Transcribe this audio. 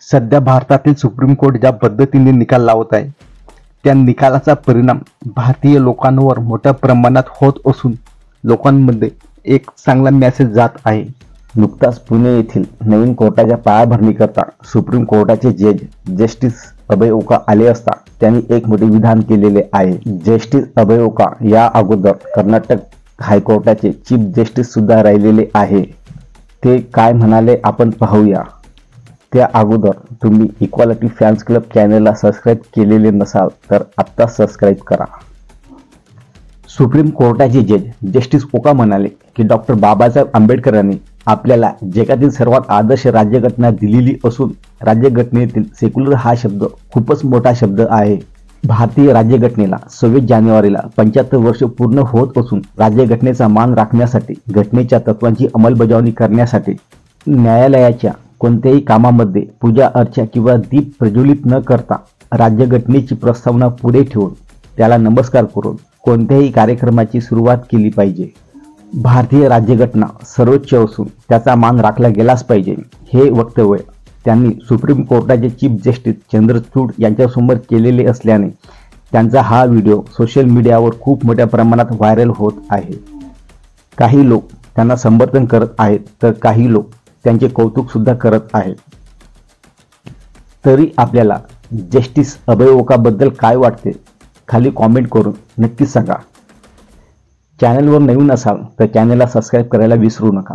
सध्या भारतातील supreme court ज्या पद्धतीने निकाल लावत आहे त्या निकालाचा परिणाम भारतीय लोकांवर मोठ्या प्रमाणात होत असून लोकांमध्ये एक चांगला मेसेज जात आहे। नुकताच पुणे येथील नवीन कोर्टाच्या पायाभरणीकरता सुप्रीम कोर्टाचे जज जस्टिस अभय ओका आले असता त्यांनी एक मोठे विधान केलेले आहे। जस्टिस अभय ओका या अगोदर कर्नाटक हायकोर्टाचे चीफ जस्टिस सुद्धा राहिलेले आहे। ते काय म्हणाले आपण पाहूया। त्या अगोदर तुम्ही इक्वालिटी फॅन्स क्लब चॅनलला सबस्क्राईब केलेले नसाल तर आत्ता सबस्क्राईब करा। सुप्रीम कोर्टाचे जज जस्टिस ओका म्हणाले की डॉक्टर बाबासाहेब आंबेडकरांनी आपल्याला जगातील सर्वात आदर्श राज्यघटना दिलेली असून राज्यघटनेतील सेक्युलर हा शब्द खूपच मोठा शब्द आहे। भारतीय राज्यघटनेला 26 जानेवारीला 75 वर्ष पूर्ण होत असून राज्यघटनेचा मान राखण्यासाठी घटनेच्या तत्वांची अंमलबजावणी करण्यासाठी न्यायालयाच्या कोणत्याही कामामध्ये पूजा अर्चा किंवा दीप प्रज्वलित न करता राज्यघटनेची प्रस्तावना पुढे ठेवून त्याला नमस्कार करून कोणत्याही कार्यक्रमाची सुरुवात केली पाहिजे। भारतीय राज्यघटना सर्वोच्च असून त्याचा मान राखला गेलाच पाहिजे हे वक्तव्य त्यांनी सुप्रीम कोर्टाचे चीफ जस्टिस चंद्रचूड यांच्यासमोर केलेले असल्याने त्यांचा हा व्हिडिओ सोशल मीडियावर खूप मोठ्या प्रमाणात व्हायरल होत आहे। काही लोक त्यांना समर्थन करत आहेत तर काही लोक त्यांचे कौतुक सुद्धा करत आहेत। तरी आपल्याला जस्टिस अभय ओकाबद्दल काय वाटते खाली कॉमेंट करून नक्कीच सांगा। चॅनलवर नवीन असाल तर चॅनलला सबस्क्राईब करायला विसरू नका।